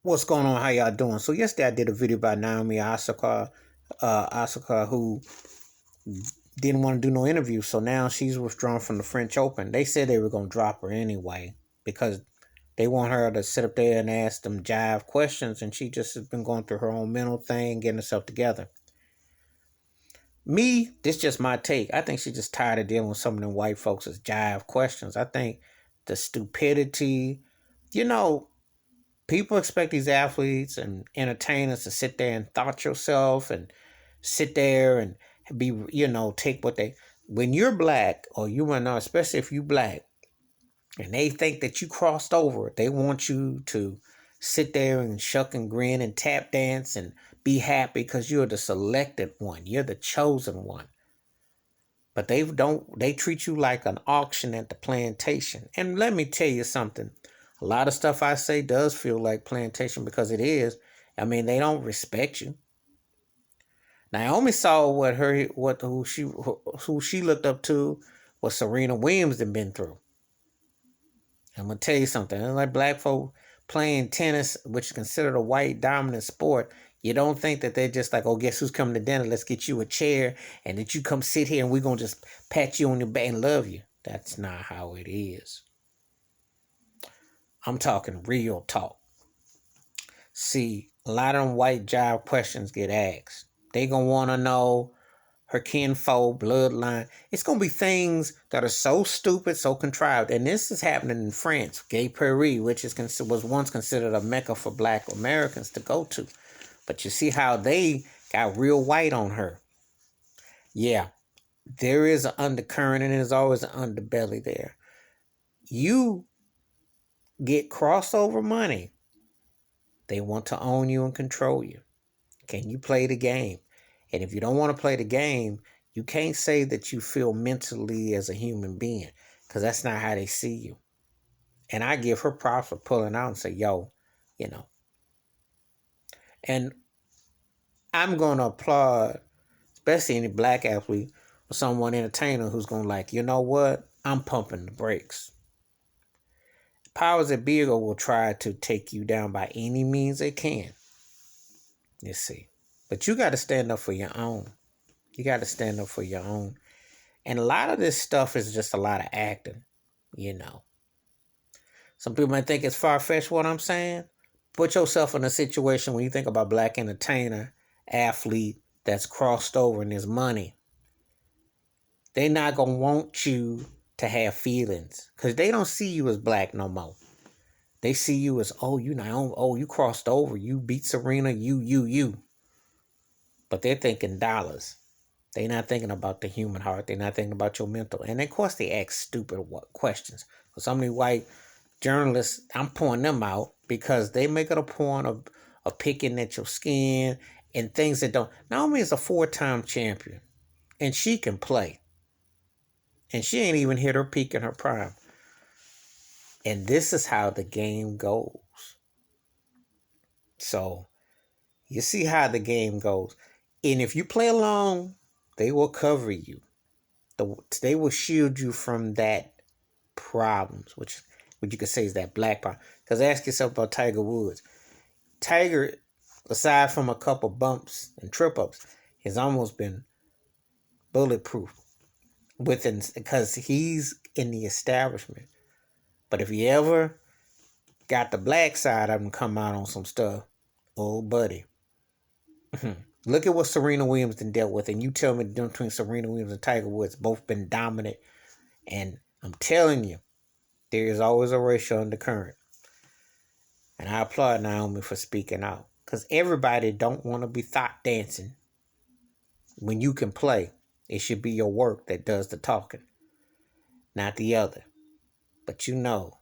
What's going on? How y'all doing? So yesterday I did a video about Naomi Osaka, who didn't want to do no interview. So now she's withdrawn from the French Open. They said they were gonna drop her anyway because they want her to sit up there and ask them jive questions, and she just has been going through her own mental thing, getting herself together. Me, this just my take. I think she's just tired of dealing with some of them white folks' jive questions. I think the stupidity, you know, people expect these athletes and entertainers to sit there and thought yourself and sit there and be, take what they. When you're black or you are not, especially if you black, and they think that you crossed over, they want you to sit there and shuck and grin and tap dance and be happy because you're the selected one, you're the chosen one. But they treat you like an auction at the plantation. And let me tell you something. A lot of stuff I say does feel like plantation because it is. I mean, they don't respect you. Naomi saw who she looked up to, what Serena Williams had been through. I'm gonna tell you something. Like black folk playing tennis, which is considered a white dominant sport, you don't think that they're just like, oh, guess who's coming to dinner? Let's get you a chair and that you come sit here and we're gonna just pat you on your back and love you. That's not how it is. I'm talking real talk. See, a lot of them white jive questions get asked. They gonna wanna know her kinfolk, bloodline. It's gonna be things that are so stupid, so contrived. And this is happening in France, Gay Paris, which was once considered a mecca for black Americans to go to. But you see how they got real white on her. Yeah, there is an undercurrent and there's always an underbelly there. You get crossover money. They want to own you and control you. Can you play the game? And if you don't want to play the game, you can't say that you feel mentally as a human being because that's not how they see you. And I give her props for pulling out and say, yo, you know. And I'm going to applaud, especially any black athlete or someone entertainer who's going to like, you know what? I'm pumping the brakes. Powers that be will try to take you down by any means they can. You see. But you got to stand up for your own. You got to stand up for your own. And a lot of this stuff is just a lot of acting, you know. Some people might think it's far-fetched what I'm saying. Put yourself in a situation when you think about black entertainer, athlete that's crossed over and there's money. They're not going to want you to have feelings because they don't see you as black no more. They see you as, oh, you crossed over. You beat Serena, you. But they're thinking dollars. They're not thinking about the human heart. They're not thinking about your mental. And of course, they ask stupid questions. For some of these white journalists, I'm pointing them out because they make it a point of picking at your skin and things that don't. Naomi is a 4-time champion, and she can play. And she ain't even hit her peak in her prime. And this is how the game goes. So, you see how the game goes. And if you play along, they will cover you. They will shield you from that problems, which you could say is that black problem. Because ask yourself about Tiger Woods. Tiger, aside from a couple bumps and trip ups, has almost been bulletproof because he's in the establishment. But if he ever got the black side of him come out on some stuff, oh buddy. Look at what Serena Williams done dealt with, and you tell me the difference between Serena Williams and Tiger Woods both been dominant. And I'm telling you, there is always a racial undercurrent. And I applaud Naomi for speaking out. Because everybody don't want to be thought dancing. When you can play, it should be your work that does the talking, not the other. But you know,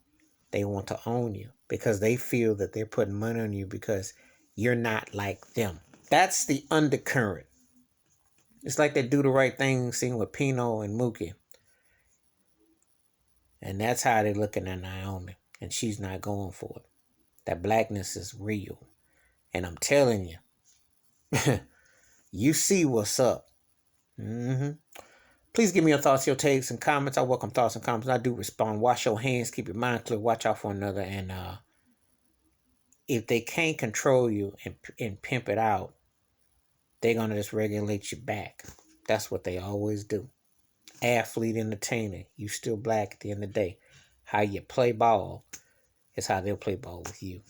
they want to own you because they feel that they're putting money on you because you're not like them. That's the undercurrent. It's like that do the right thing scene with Pino and Mookie. And that's how they're looking at Naomi. And she's not going for it. That blackness is real. And I'm telling you, you see what's up. Mm-hmm. Please give me your thoughts, your takes, and comments. I welcome thoughts and comments. I do respond. Wash your hands. Keep your mind clear. Watch out for another. And if they can't control you and pimp it out, they're gonna just regulate you back. That's what they always do. Athlete, entertainer, you still black at the end of the day. How you play ball is how they'll play ball with you.